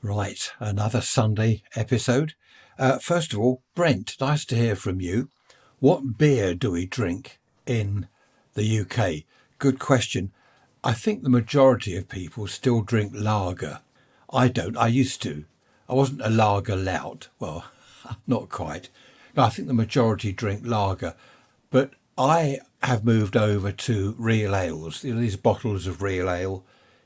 Right, another Sunday episode. First of all, Brent, nice to hear from you. What beer do we drink in the UK? Good question. I think the majority of people still drink lager. I don't. I used to. I wasn't a lager lout. Well, not quite. No, I think the majority drink lager. But I have moved over to real ales. You know, these bottles of real ale.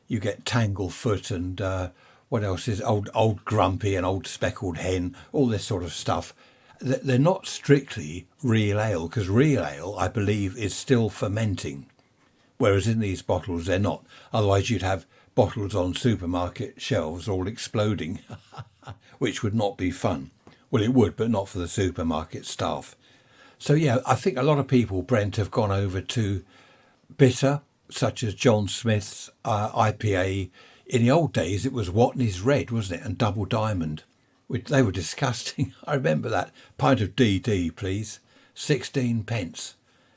You get Tanglefoot and what else is old Grumpy and old Speckled Hen, all this sort of stuff. They're not strictly real ale because real ale, I believe, is still fermenting, whereas in these bottles they're not. Otherwise, you'd have bottles on supermarket shelves all exploding, which would not be fun. Well, it would, but not for the supermarket staff. So yeah, I think a lot of people, Brent, have gone over to bitter, such as John Smith's IPA. In the old days, it was Watney's Red, wasn't it, and Double Diamond, which they were disgusting. I remember that. Pint of DD, please. 16 pence.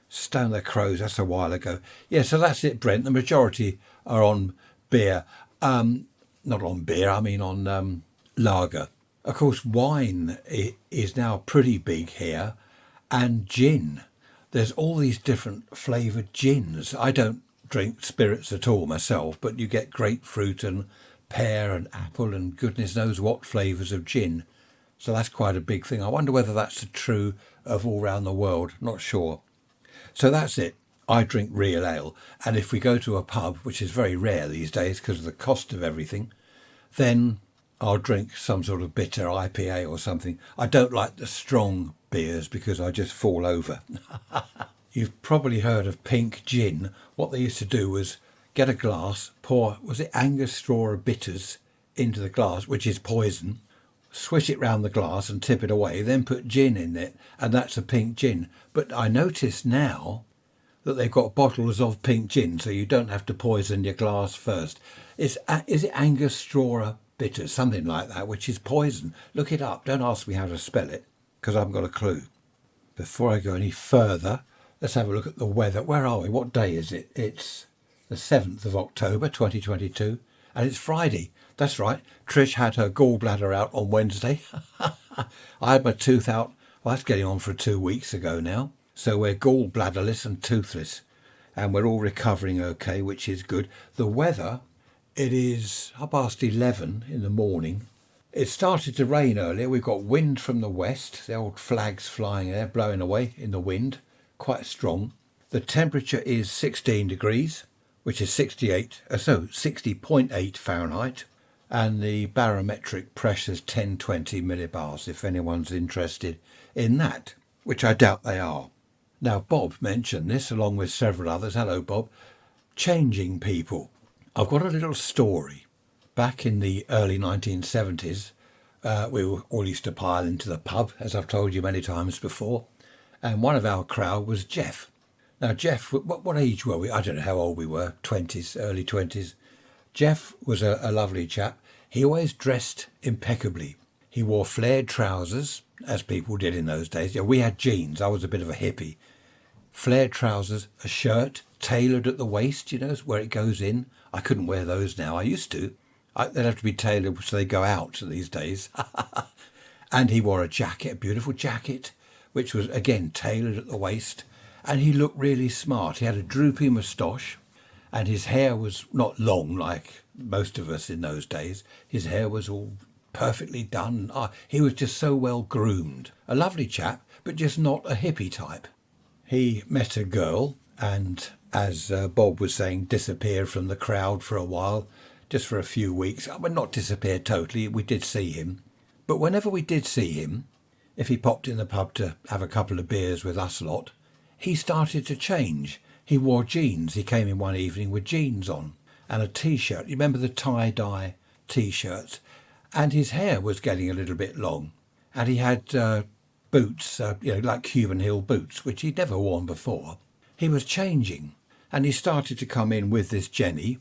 Stone the Crows, that's a while ago. Yeah, so that's it, Brent. The majority are on beer. Not on beer, I mean on lager. Of course, wine is now pretty big here, and gin. There's all these different flavoured gins. I don't drink spirits at all myself, but you get grapefruit and pear and apple and goodness knows what flavours of gin. So that's quite a big thing. I wonder whether that's true of all around the world. Not sure. So that's it. I drink real ale. And if we go to a pub, which is very rare these days because of the cost of everything, then I'll drink some sort of bitter IPA or something. I don't like the strong beers because I just fall over. You've probably heard of pink gin. What they used to do was get a glass, pour, was it Angostura bitters into the glass, which is poison, swish it round the glass and tip it away, then put gin in it, and that's a pink gin. But I notice now that they've got bottles of pink gin, so you don't have to poison your glass first. Is it Angostura bitters, something like that, which is poison? Look it up. Don't ask me how to spell it, because I haven't got a clue. Before I go any further, let's have a look at the weather. Where are we? What day is it? It's the 7th of October, 2022, and it's Friday. That's right. Trish had her gallbladder out on Wednesday. I had my tooth out. Well, that's getting on for 2 weeks ago now. So we're gallbladderless and toothless, and we're all recovering okay, which is good. The weather, it is 11:30 in the morning. It started to rain earlier. We've got wind from the west, the old flags flying there, blowing away in the wind, quite strong. The temperature is 16 degrees, which is 60.8 Fahrenheit, and the barometric pressure is 1020 millibars, if anyone's interested in that, which I doubt they are. Now, Bob mentioned this, along with several others. Hello, Bob. Changing people. I've got a little story. Back in the early 1970s, we all used to pile into the pub, as I've told you many times before, and one of our crowd was Jeff. Now, Jeff, what age were we? I don't know how old we were, 20s, early 20s. Jeff was a lovely chap. He always dressed impeccably. He wore flared trousers, as people did in those days. Yeah, we had jeans. I was a bit of a hippie. Flared trousers, a shirt, tailored at the waist, you know, where it goes in. I couldn't wear those now. I used to. They'd have to be tailored so they go out these days. And he wore a jacket, a beautiful jacket, which was, again, tailored at the waist. And he looked really smart. He had a droopy moustache, and his hair was not long like most of us in those days. His hair was all perfectly done. He was just so well groomed. A lovely chap, but just not a hippie type. He met a girl and, as Bob was saying, disappeared from the crowd for a while, just for a few weeks. Well, not disappeared totally. We did see him. But whenever we did see him, if he popped in the pub to have a couple of beers with us lot, he started to change. He wore jeans. He came in one evening with jeans on and a T-shirt. You remember the tie-dye T-shirts? And his hair was getting a little bit long. And he had boots, like Cuban heel boots, which he'd never worn before. He was changing. And he started to come in with this Jenny.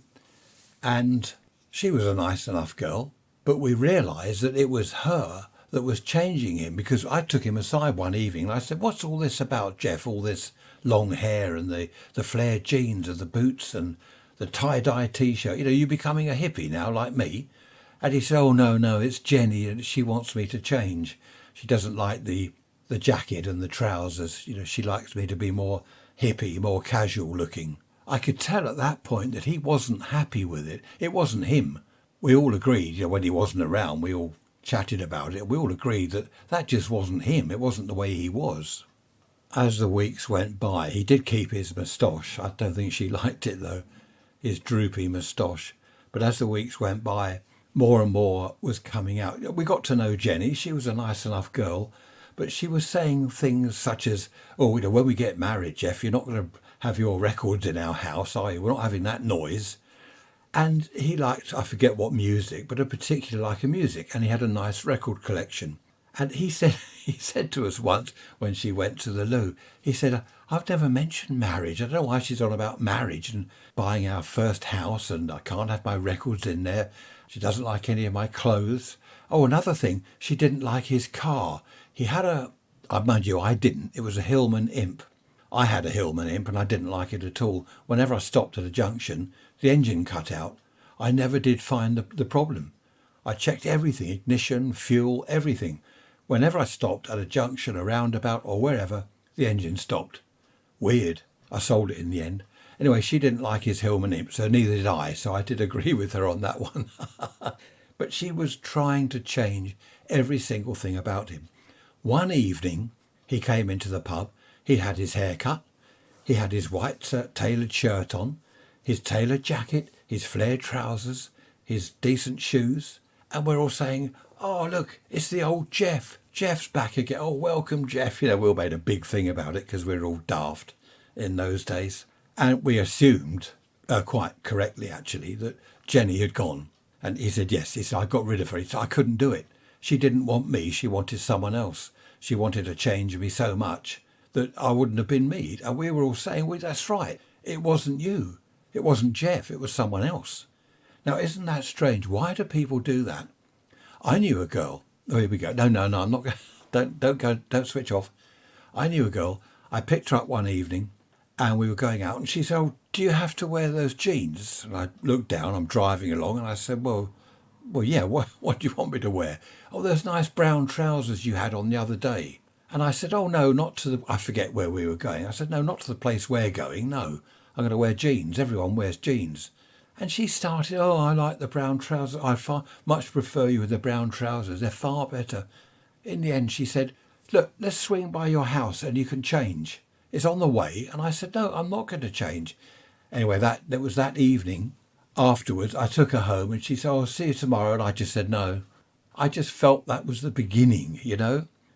And she was a nice enough girl. But we realised that it was her that was changing him, because I took him aside one evening and I said, "What's all this about, Jeff? All this long hair and the flared jeans and the boots and the tie-dye T-shirt. You know, you're becoming a hippie now like me." And he said, oh, no, it's Jenny and she wants me to change. She doesn't like the jacket and the trousers. She likes me to be more hippie, more casual looking. I could tell at that point that he wasn't happy with it. It wasn't him. We all agreed, when he wasn't around, we all chatted about it. We all agreed that just wasn't him. It wasn't the way he was. As the weeks went by, he did keep his moustache. I don't think she liked it, though, his droopy moustache. But as the weeks went by, more and more was coming out. We got to know Jenny. She was a nice enough girl, but she was saying things such as, oh, when we get married, Jeff, you're not going to have your records in our house, are you? We're not having that noise. And he liked, I forget what music, but a particular like of music, and he had a nice record collection. And he said to us once when she went to the loo, he said, I've never mentioned marriage. I don't know why she's on about marriage and buying our first house, and I can't have my records in there. She doesn't like any of my clothes. Oh, another thing, she didn't like his car. He had mind you, I didn't. It was a Hillman Imp. I had a Hillman Imp and I didn't like it at all. Whenever I stopped at a junction, the engine cut out. I never did find the problem. I checked everything, ignition, fuel, everything. Whenever I stopped at a junction, a roundabout or wherever, the engine stopped. Weird. I sold it in the end. Anyway, she didn't like his Hillman Imp, so neither did I, so I did agree with her on that one. But she was trying to change every single thing about him. One evening, he came into the pub. He had his hair cut. He had his white tailored shirt on, his tailored jacket, his flared trousers, his decent shoes. And we're all saying, oh, look, it's the old Jeff. Jeff's back again. Oh, welcome, Jeff. We all made a big thing about it because we were all daft in those days. And we assumed, quite correctly actually, that Jenny had gone. And he said, yes. He said, I got rid of her. He said, I couldn't do it. She didn't want me. She wanted someone else. She wanted to change me so much that I wouldn't have been me. And we were all saying, well, that's right. It wasn't you. It wasn't Jeff. It was someone else. Now, isn't that strange? Why do people do that? I knew a girl. Oh, here we go. No, I'm not going. Don't switch off. I knew a girl. I picked her up one evening and we were going out and she said, oh, do you have to wear those jeans? And I looked down, I'm driving along and I said, well, yeah, what do you want me to wear? Oh, those nice brown trousers you had on the other day. And I said, oh, no, not to I forget where we were going. I said, no, not to the place we're going. No, I'm going to wear jeans. Everyone wears jeans. And she started, oh, I like the brown trousers. I much prefer you with the brown trousers. They're far better. In the end, she said, look, let's swing by your house and you can change. It's on the way. And I said, no, I'm not going to change. Anyway, that was that evening. Afterwards, I took her home and she said, oh, I'll see you tomorrow. And I just said, no. I just felt that was the beginning,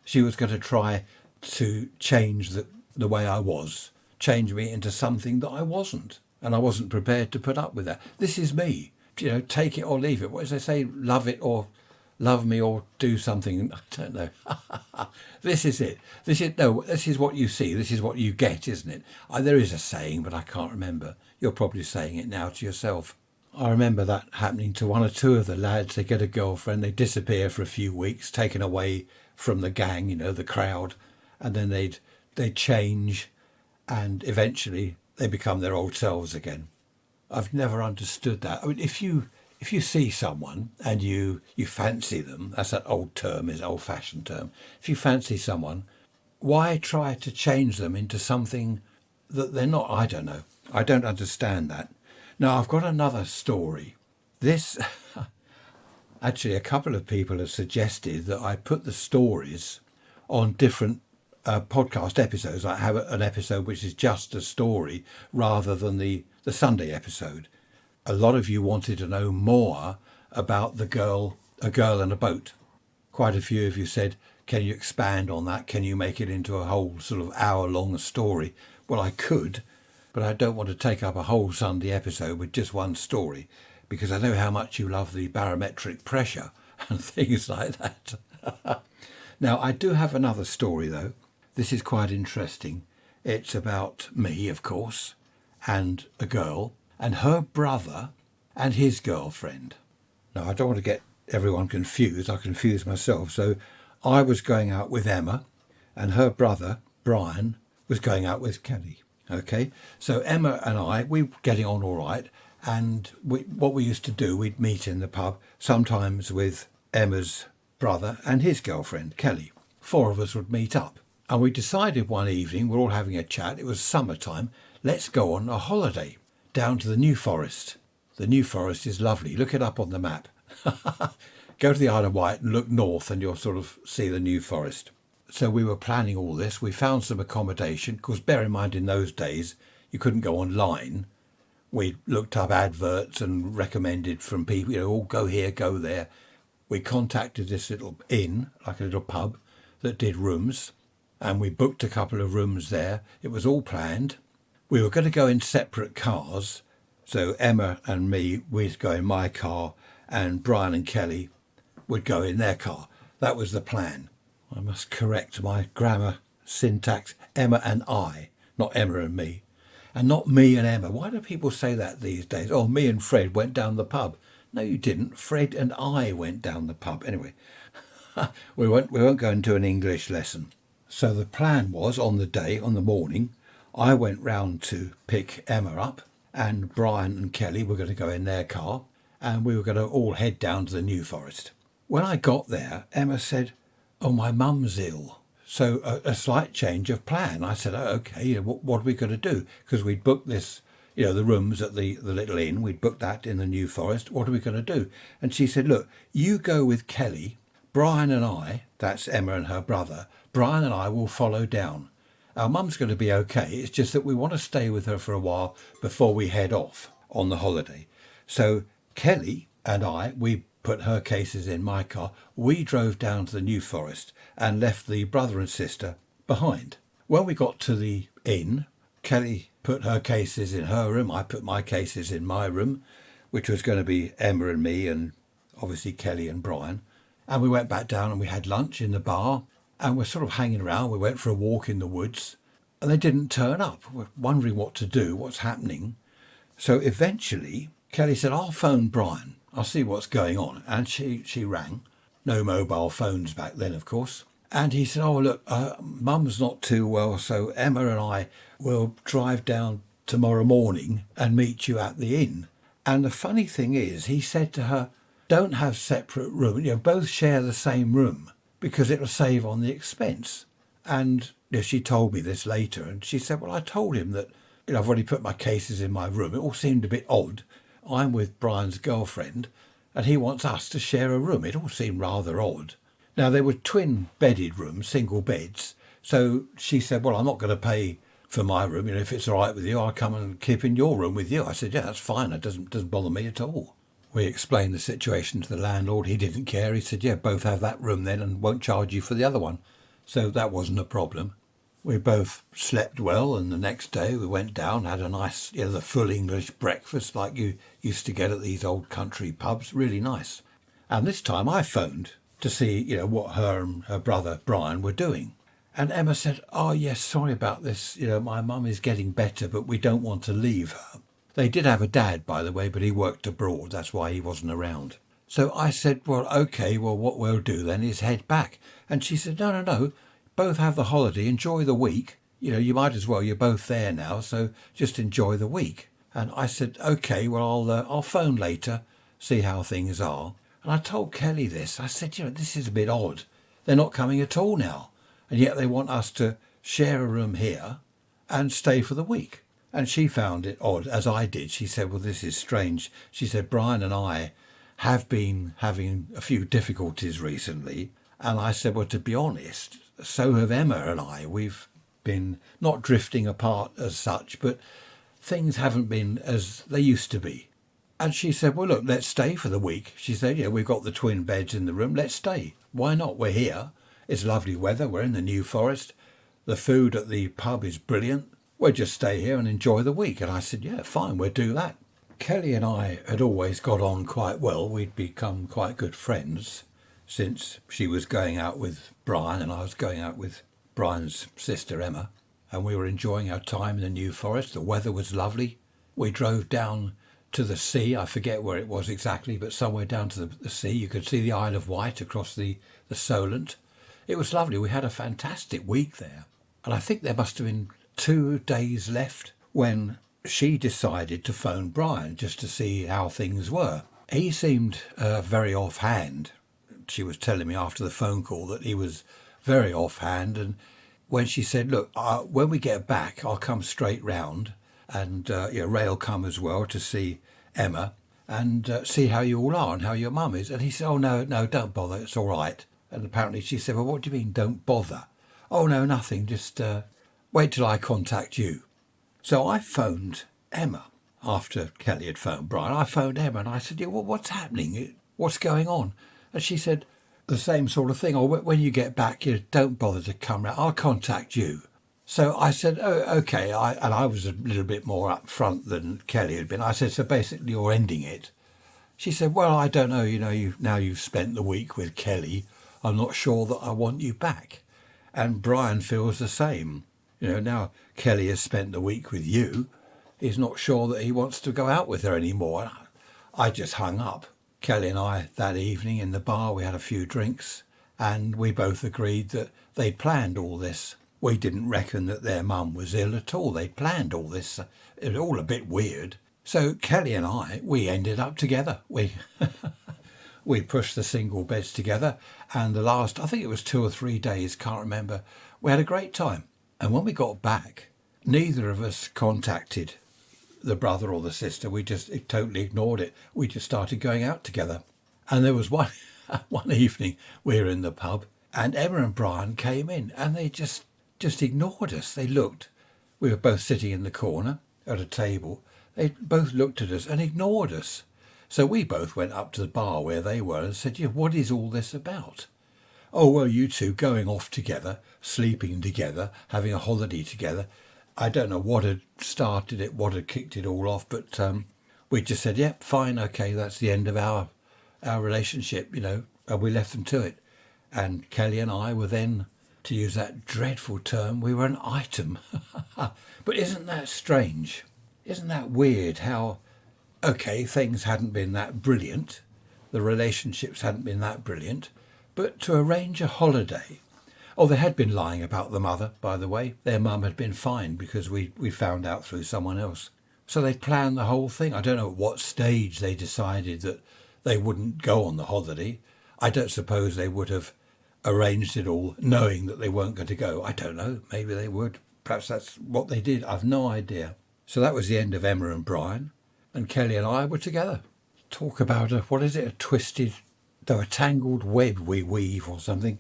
She was going to try to change the way I was, change me into something that I wasn't. And I wasn't prepared to put up with that. This is me, take it or leave it. What does they say? Love it or love me or do something. I don't know. This is it. This is what you see. This is what you get, isn't it? There is a saying, but I can't remember. You're probably saying it now to yourself. I remember that happening to one or two of the lads. They get a girlfriend, they disappear for a few weeks, taken away from the gang, the crowd, and then they'd change and eventually they become their old selves again. I've never understood that. I mean, if you see someone and you fancy them, that's that old term, is an old-fashioned term. If you fancy someone, why try to change them into something that they're not? I don't know. I don't understand that. Now, I've got another story. This, actually, a couple of people have suggested that I put the stories on different podcast episodes. I have an episode which is just a story rather than the Sunday episode. A lot of you wanted to know more about a girl and a boat. Quite a few of you said, can you expand on that? Can you make it into a whole sort of hour-long story? Well, I could, but I don't want to take up a whole Sunday episode with just one story because I know how much you love the barometric pressure and things like that. Now, I do have another story, though. This is quite interesting. It's about me, of course, and a girl, and her brother and his girlfriend. Now, I don't want to get everyone confused. I confuse myself. So I was going out with Emma, and her brother, Brian, was going out with Kelly. Okay, so Emma and we were getting on all right, And what we used to do, we'd meet in the pub, sometimes with Emma's brother and his girlfriend, Kelly. 4 of us would meet up. And we decided one evening, we're all having a chat, it was summertime, let's go on a holiday down to the New Forest. The New Forest is lovely. Look it up on the map. Go to the Isle of Wight and look north and you'll sort of see the New Forest. So we were planning all this. We found some accommodation, because bear in mind in those days you couldn't go online. We looked up adverts and recommended from people, all go here, go there. We contacted this little inn, like a little pub, that did rooms, and we booked a couple of rooms there. It was all planned. We were going to go in separate cars. So Emma and me, we'd go in my car, and Brian and Kelly would go in their car. That was the plan. I must correct my grammar syntax. Emma and I, not Emma and me. And not me and Emma. Why do people say that these days? Oh, me and Fred went down the pub. No, you didn't. Fred and I went down the pub. Anyway, we won't go into an English lesson. So the plan was, on the morning, I went round to pick Emma up, and Brian and Kelly were going to go in their car, and we were going to all head down to the New Forest. When I got there, Emma said, "Oh, my mum's ill." So a slight change of plan. I said, "Oh, okay, what are we going to do?" Because we'd booked this, the rooms at the little inn. We'd booked that in the New Forest. What are we going to do? And she said, "Look, you go with Kelly. Brian and I," that's Emma and her brother, "Brian and I will follow down. Our mum's going to be okay. It's just that we want to stay with her for a while before we head off on the holiday." So Kelly and I, we put her cases in my car. We drove down to the New Forest and left the brother and sister behind. When we got to the inn, Kelly put her cases in her room. I put my cases in my room, which was going to be Emma and me and obviously Kelly and Brian. And we went back down and we had lunch in the bar, and we're sort of hanging around. We went for a walk in the woods and they didn't turn up. We're wondering what to do, what's happening. So eventually Kelly said, "I'll phone Brian. I'll see what's going on." And she rang. No mobile phones back then, of course. And he said, "Oh, look, Mum's not too well, so Emma and I will drive down tomorrow morning and meet you at the inn." And the funny thing is, he said to her, "Don't have separate rooms, both share the same room, because it'll save on the expense." And she told me this later, and she said, "Well, I told him that I've already put my cases in my room. It all seemed a bit odd. I'm with Brian's girlfriend and he wants us to share a room. It all seemed rather odd." Now, they were twin bedded rooms, single beds. So she said, "Well, I'm not going to pay for my room. If it's all right with you, I'll come and keep in your room with you." I said, "Yeah, that's fine. It doesn't bother me at all." We explained the situation to the landlord. He didn't care. He said, "Yeah, both have that room then and won't charge you for the other one." So that wasn't a problem. We both slept well, and the next day we went down, had a nice, the full English breakfast like you used to get at these old country pubs. Really nice. And this time I phoned to see, what her and her brother Brian were doing. And Emma said, "Oh, yes, sorry about this. My mum is getting better, but we don't want to leave her." They did have a dad, by the way, but he worked abroad. That's why he wasn't around. So I said, "Well, okay, what we'll do then is head back." And she said, No. Both have the holiday, enjoy the week. You might as well, you're both there now, so just enjoy the week. And I said, "Okay, well, I'll phone later, see how things are." And I told Kelly this. I said, "This is a bit odd. They're not coming at all now. And yet they want us to share a room here and stay for the week." And she found it odd, as I did. She said, "Well, this is strange." She said, "Brian and I have been having a few difficulties recently." And I said, "Well, to be honest, so have Emma and I. We've been not drifting apart as such, but things haven't been as they used to be." And she said, "Well, look, let's stay for the week." She said, "We've got the twin beds in the room. Let's stay. Why not? We're here. It's lovely weather. We're in the New Forest. The food at the pub is brilliant. We'll just stay here and enjoy the week." And I said, "Yeah, fine, we'll do that." Kelly and I had always got on quite well. We'd become quite good friends since she was going out with Brian and I was going out with Brian's sister Emma, and we were enjoying our time in the New Forest. The weather was lovely. We drove down to the sea. I forget where it was exactly, but somewhere down to the sea. You could see the Isle of Wight across the Solent. It was lovely. We had a fantastic week there. And I think there must have been 2 days left when she decided to phone Brian just to see how things were. He seemed very offhand. She was telling me after the phone call that he was very offhand. And when she said, look, when we get back, I'll come straight round, and Ray will come as well to see Emma and see how you all are and how your mum is. And he said, oh, no, don't bother, it's all right. And apparently she said, well, what do you mean, don't bother? Oh, no, nothing, just wait till I contact you. So I phoned Emma after Kelly had phoned Brian. I phoned Emma and I said, yeah, what's happening? What's going on? And she said the same sort of thing. Oh, when you get back, don't bother to come round. I'll contact you. So I said, oh, OK. And I was a little bit more upfront than Kelly had been. I said, so basically you're ending it. She said, well, I don't know. Now you've spent the week with Kelly, I'm not sure that I want you back. And Brian feels the same. Now Kelly has spent the week with you, he's not sure that he wants to go out with her anymore. I just hung up. Kelly and I, that evening in the bar, we had a few drinks and we both agreed that they'd planned all this. We didn't reckon that their mum was ill at all. They'd planned all this. It was all a bit weird. So Kelly and I, we ended up together. We pushed the single beds together, and the last, I think it was 2 or 3 days, can't remember, we had a great time. And when we got back, neither of us contacted the brother or the sister. We just totally ignored it. We just started going out together. And there was one evening we were in the pub and Emma and Brian came in and they just ignored us. They looked. We were both sitting in the corner at a table. They both looked at us and ignored us. So we both went up to the bar where they were and said, yeah, what is all this about? Oh, well, you two going off together, sleeping together, having a holiday together. I don't know what had started it, what had kicked it all off, but we just said, yep, fine, okay, that's the end of our relationship, and we left them to it. And Kelly and I were then, to use that dreadful term, we were an item. But isn't that strange? Isn't that weird how, okay, things hadn't been that brilliant, the relationships hadn't been that brilliant, but to arrange a holiday. Oh, they had been lying about the mother, by the way. Their mum had been fined because we found out through someone else. So they planned the whole thing. I don't know at what stage they decided that they wouldn't go on the holiday. I don't suppose they would have arranged it all knowing that they weren't going to go. I don't know. Maybe they would. Perhaps that's what they did. I've no idea. So that was the end of Emma and Brian. And Kelly and I were together. Talk about a tangled web we weave or something.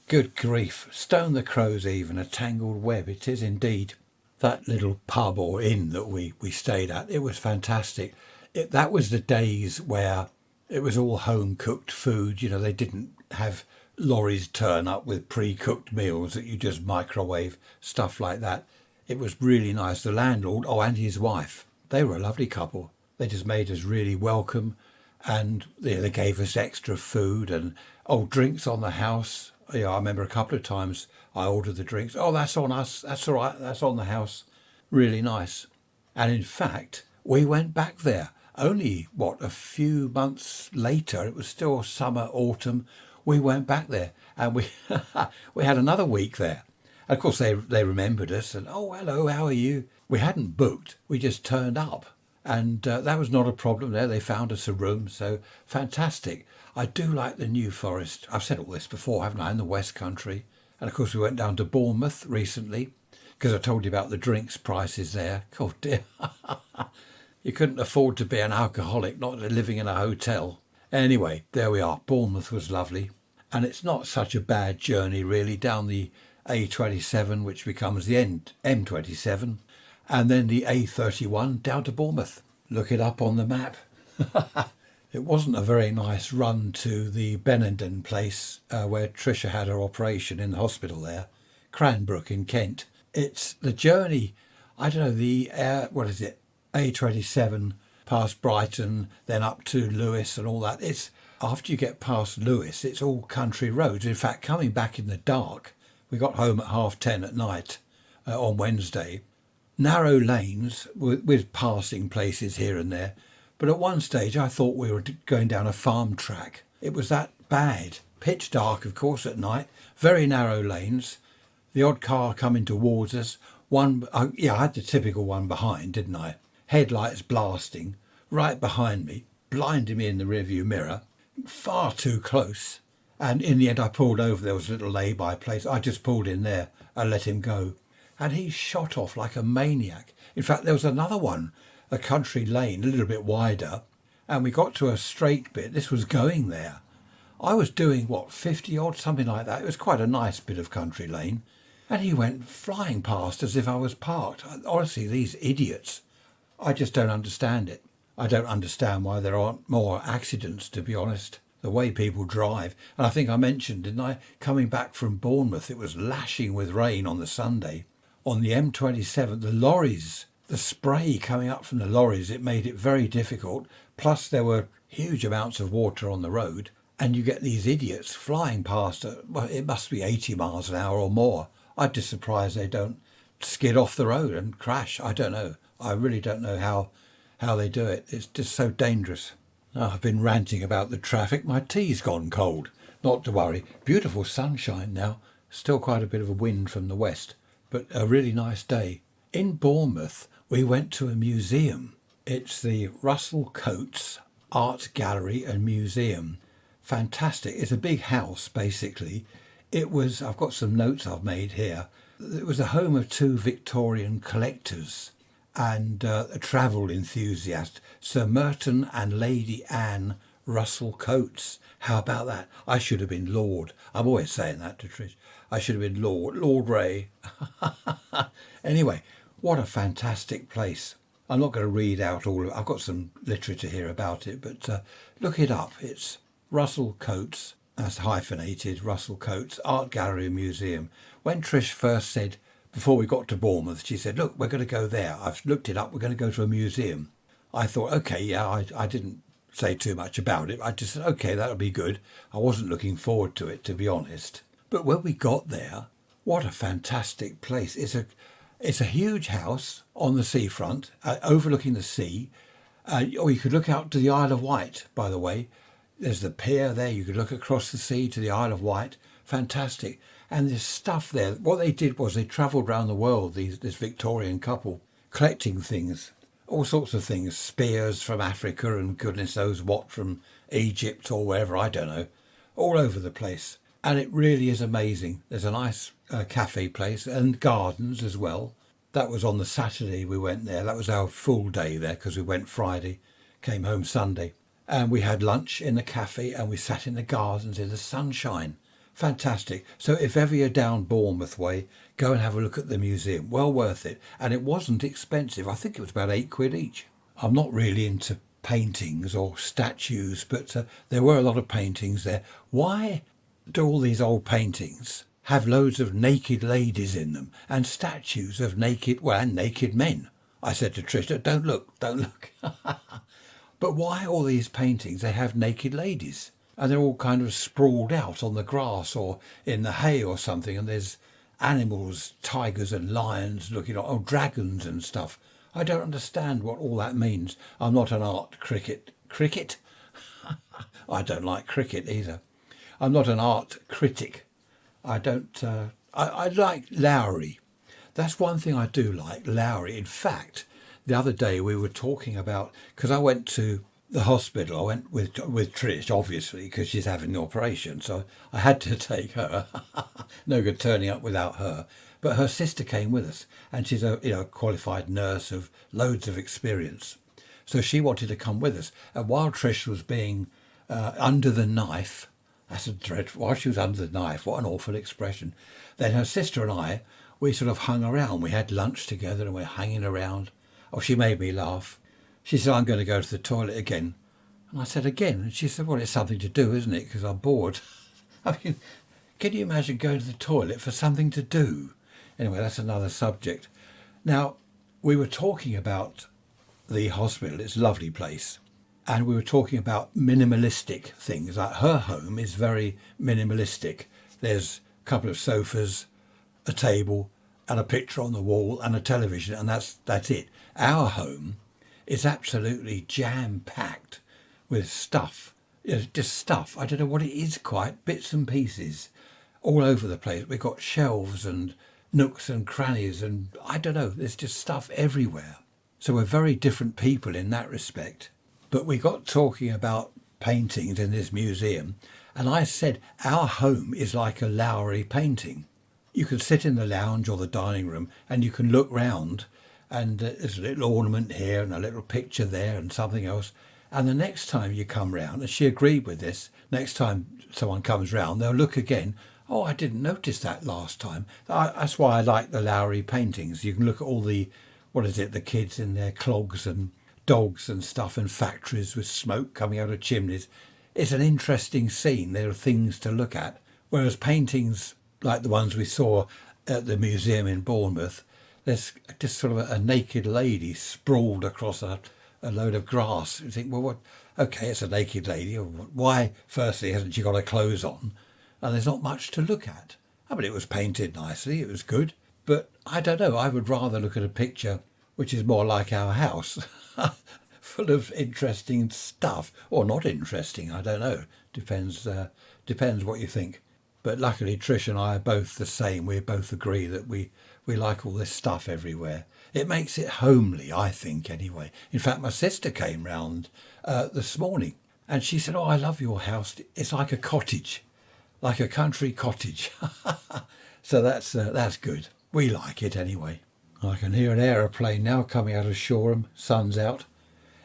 Good grief, stone the crows even, a tangled web, it is indeed. That little pub or inn that we stayed at, it was fantastic. That was the days where it was all home-cooked food, they didn't have lorries turn up with pre-cooked meals that you just microwave, stuff like that. It was really nice. The landlord, and his wife, they were a lovely couple. They just made us really welcome and they gave us extra food and drinks on the house. Yeah, I remember a couple of times I ordered the drinks. Oh, that's on us. That's all right. That's on the house. Really nice. And in fact, we went back there only, a few months later. It was still summer, autumn. We went back there and we we had another week there. And of course, they remembered us and, oh, hello, how are you? We hadn't booked. We just turned up. And that was not a problem there. They found us a room. So fantastic. I do like the New Forest. I've said all this before, haven't I, in the West Country. And of course, we went down to Bournemouth recently because I told you about the drinks prices there. Oh, dear. You couldn't afford to be an alcoholic, not living in a hotel. Anyway, there we are. Bournemouth was lovely. And it's not such a bad journey, really, down the A27, which becomes the M27, and then the A31 down to Bournemouth. Look it up on the map. It wasn't a very nice run to the Benenden place where Tricia had her operation in the hospital there, Cranbrook in Kent. It's the journey, I don't know, the, A27 past Brighton, then up to Lewes and all that. It's after you get past Lewes, it's all country roads. In fact, coming back in the dark, we got home at 10:30 at night on Wednesday. Narrow lanes with passing places here and there. But at one stage, I thought we were going down a farm track. It was that bad. Pitch dark, of course, at night. Very narrow lanes. The odd car coming towards us. I had the typical one behind, didn't I? Headlights blasting right behind me, blinding me in the rearview mirror, far too close. And in the end, I pulled over. There was a little lay-by place. I just pulled in there and let him go. And he shot off like a maniac. In fact, there was another one, a country lane, a little bit wider, and we got to a straight bit. This was going there. I was doing, 50 odd, something like that. It was quite a nice bit of country lane. And he went flying past as if I was parked. Honestly, these idiots, I just don't understand it. I don't understand why there aren't more accidents, to be honest. The way people drive. And I think I mentioned, didn't I, coming back from Bournemouth, it was lashing with rain on the Sunday. On the M27, the lorries, the spray coming up from the lorries, it made it very difficult. Plus there were huge amounts of water on the road. And you get these idiots flying past, it must be 80 miles an hour or more. I'd just surprised they don't skid off the road and crash. I don't know. I really don't know how they do it. It's just so dangerous. Oh, I've been ranting about the traffic. My tea's gone cold. Not to worry. Beautiful sunshine now. Still quite a bit of a wind from the west, but a really nice day. In Bournemouth, we went to a museum. It's the Russell Coates Art Gallery and Museum. Fantastic. It's a big house, basically. I've got some notes I've made here. It was the home of two Victorian collectors and a travel enthusiast, Sir Merton and Lady Anne Russell Coates. How about that? I should have been Lord. I'm always saying that to Trish. I should have been Lord Ray. Anyway, what a fantastic place. I'm not going to read out all of it. I've got some literature here about it, but look it up. It's Russell Coates, that's hyphenated, Russell Coates Art Gallery and Museum. When Trish first said, before we got to Bournemouth, she said, look, we're going to go there. I've looked it up. We're going to go to a museum. I thought, okay, yeah, I didn't say too much about it. I just said, okay, that'll be good. I wasn't looking forward to it, to be honest. But when we got there, what a fantastic place. It's a huge house on the seafront, overlooking the sea. Or you could look out to the Isle of Wight, by the way. There's the pier there. You could look across the sea to the Isle of Wight. Fantastic. And this stuff there, what they did was they travelled around the world, this Victorian couple, collecting things, all sorts of things, spears from Africa and goodness knows what from Egypt or wherever, I don't know, all over the place. And it really is amazing. There's a nice cafe place and gardens as well. That was on the Saturday we went there. That was our full day there because we went Friday, came home Sunday. And we had lunch in the cafe and we sat in the gardens in the sunshine. Fantastic. So if ever you're down Bournemouth way, go and have a look at the museum. Well worth it. And it wasn't expensive. I think it was about £8 each. I'm not really into paintings or statues, but there were a lot of paintings there. Why do all these old paintings have loads of naked ladies in them and statues of naked men? I said to Trish, don't look. But why all these paintings, they have naked ladies? And they're all kind of sprawled out on the grass or in the hay or something. And there's animals, tigers and lions looking at, dragons and stuff. I don't understand what all that means. I'm not an art critic. Cricket? I don't like cricket either. I'm not an art critic. I don't... I like Lowry. That's one thing I do like, Lowry. In fact, the other day we were talking about... Because I went to the hospital. I went with Trish, obviously, because she's having the operation. So I had to take her. No good turning up without her. But her sister came with us. And she's a qualified nurse of loads of experience. So she wanted to come with us. And while Trish was being under the knife... That's a dreadful... While she was under the knife, what an awful expression. Then her sister and I, we sort of hung around. We had lunch together and we're hanging around. Oh, she made me laugh. She said, I'm going to go to the toilet again. And I said, again? And she said, well, it's something to do, isn't it? Because I'm bored. I mean, can you imagine going to the toilet for something to do? Anyway, that's another subject. Now, we were talking about the hospital. It's a lovely place. And we were talking about minimalistic things. Like her home is very minimalistic. There's a couple of sofas, a table, and a picture on the wall, and a television, and that's it. Our home is absolutely jam-packed with stuff. Just stuff. I don't know what it is quite. Bits and pieces all over the place. We've got shelves and nooks and crannies, and I don't know, there's just stuff everywhere. So we're very different people in that respect. But we got talking about paintings in this museum, and I said our home is like a Lowry painting. You can sit in the lounge or the dining room and you can look round, and there's a little ornament here and a little picture there and something else. And the next time you come round, and she agreed with this, next time someone comes round, they'll look again. Oh, I didn't notice that last time. That's why I like the Lowry paintings. You can look at all the, the kids in their clogs and dogs and stuff, and factories with smoke coming out of chimneys. It's an interesting scene. There are things to look at. Whereas paintings like the ones we saw at the museum in Bournemouth, there's just sort of a naked lady sprawled across a load of grass. You think, well, what? Okay, it's a naked lady. Why, firstly, hasn't she got her clothes on? And there's not much to look at. I mean, it was painted nicely. It was good. But I don't know. I would rather look at a picture which is more like our house, full of interesting stuff, or not interesting. I don't know. Depends what you think. But luckily, Trish and I are both the same. We both agree that we like all this stuff everywhere. It makes it homely, I think, anyway. In fact, my sister came round this morning and she said, oh, I love your house. It's like a cottage, like a country cottage. So that's good. We like it anyway. I can hear an aeroplane now coming out of Shoreham. Sun's out.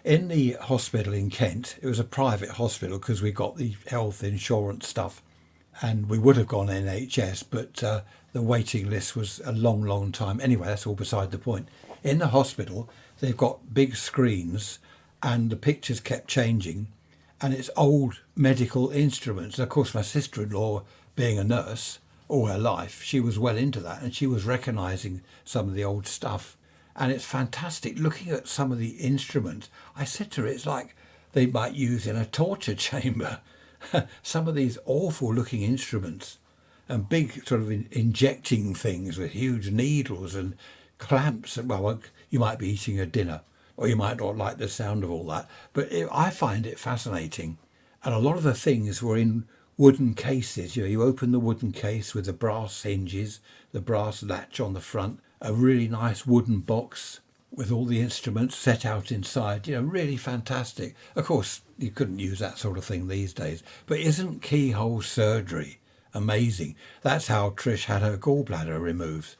In the hospital in Kent, it was a private hospital because we got the health insurance stuff. And we would have gone NHS, but the waiting list was a long, long time. Anyway, that's all beside the point. In the hospital, they've got big screens and the pictures kept changing, and it's old medical instruments. And of course, my sister-in-law, being a nurse all her life, she was well into that, and she was recognising some of the old stuff. And it's fantastic looking at some of the instruments. I said to her, it's like they might use in a torture chamber. Some of these awful looking instruments and big sort of injecting things with huge needles and clamps. Well, you might be eating a dinner or you might not like the sound of all that, but I find it fascinating. And a lot of the things were in wooden cases. You open the wooden case with the brass hinges, the brass latch on the front, a really nice wooden box with all the instruments set out inside, really fantastic. Of course, you couldn't use that sort of thing these days. But isn't keyhole surgery amazing? That's how Trish had her gallbladder removed.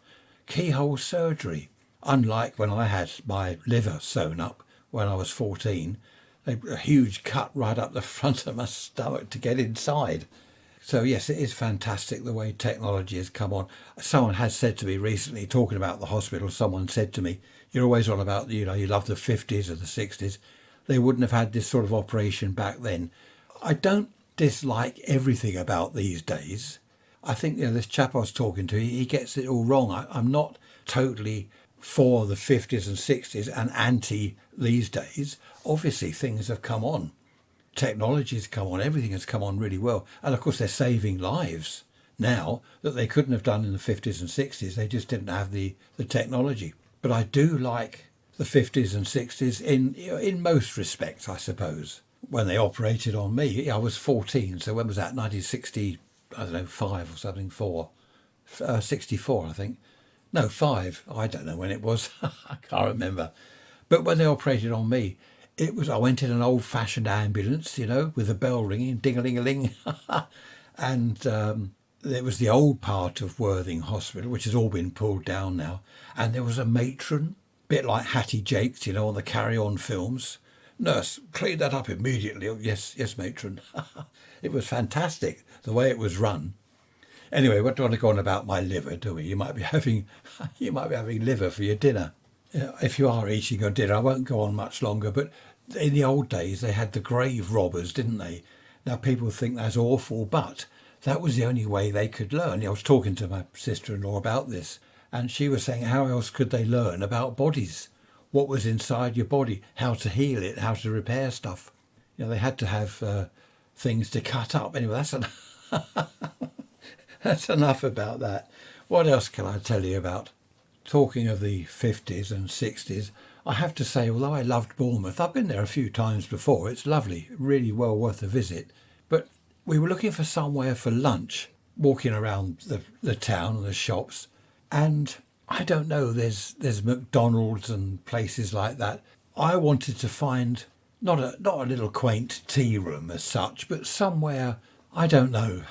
Keyhole surgery. Unlike when I had my liver sewn up when I was 14, a huge cut right up the front of my stomach to get inside. So yes, it is fantastic the way technology has come on. Someone has said to me recently, talking about the hospital, someone said to me, you're always on about, you love the 50s or the 60s. They wouldn't have had this sort of operation back then. I don't dislike everything about these days. I think this chap I was talking to, he gets it all wrong. I'm not totally for the 50s and 60s and anti these days. Obviously, things have come on. Technology has come on. Everything has come on really well. And of course, they're saving lives now that they couldn't have done in the 50s and 60s. They just didn't have the technology. But I do like the 50s and 60s in most respects, I suppose. When they operated on me, I was 14. So when was that? 1960, I don't know, 5 or something, 64, I think. No, 5. I don't know when it was. I can't remember. But when they operated on me, I went in an old-fashioned ambulance, with the bell ringing, ding-a-ling-a-ling. And there was the old part of Worthing Hospital, which has all been pulled down now. And there was a matron, a bit like Hattie Jakes, on the Carry On films. Nurse, clean that up immediately. Oh, yes, matron. It was fantastic, the way it was run. Anyway, we don't want to go on about my liver, do we? You might be having liver for your dinner. If you are eating your dinner, I won't go on much longer, but in the old days, they had the grave robbers, didn't they? Now, people think that's awful, but that was the only way they could learn. I was talking to my sister-in-law about this, and she was saying, how else could they learn about bodies? What was inside your body, how to heal it, how to repair stuff. They had to have things to cut up. Anyway, that's enough about that. What else can I tell you about? Talking of the 50s and 60s, I have to say, although I loved Bournemouth, I've been there a few times before. It's lovely, really well worth a visit. But we were looking for somewhere for lunch, walking around the town and the shops, And I don't know, there's McDonald's and places like that. I wanted to find not a little quaint tea room as such, but somewhere, I don't know.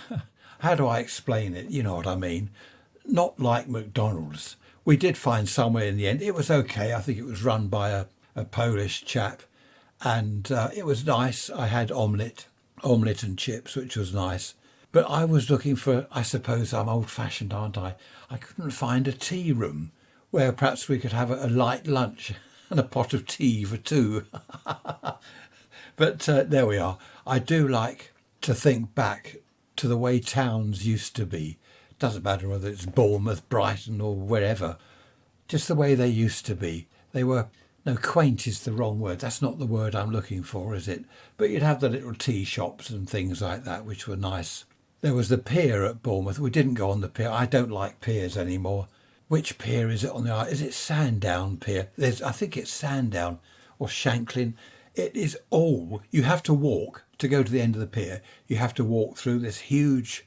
How do I explain it? You know what I mean? Not like McDonald's. We did find somewhere in the end. It was okay. I think it was run by a Polish chap, and it was nice. I had omelette and chips, which was nice. But I was looking for, I suppose I'm old-fashioned, aren't I? I couldn't find a tea room where perhaps we could have a light lunch and a pot of tea for two. But there we are. I do like to think back to the way towns used to be. Doesn't matter whether it's Bournemouth, Brighton or wherever. Just the way they used to be. They were, no, quaint is the wrong word. That's not the word I'm looking for, is it? But you'd have the little tea shops and things like that, which were nice. There was the pier at Bournemouth. We didn't go on the pier. I don't like piers anymore. Which pier is it on the island? Is it Sandown Pier? I think it's Sandown or Shanklin. It is all, you have to walk to go to the end of the pier. You have to walk through this huge,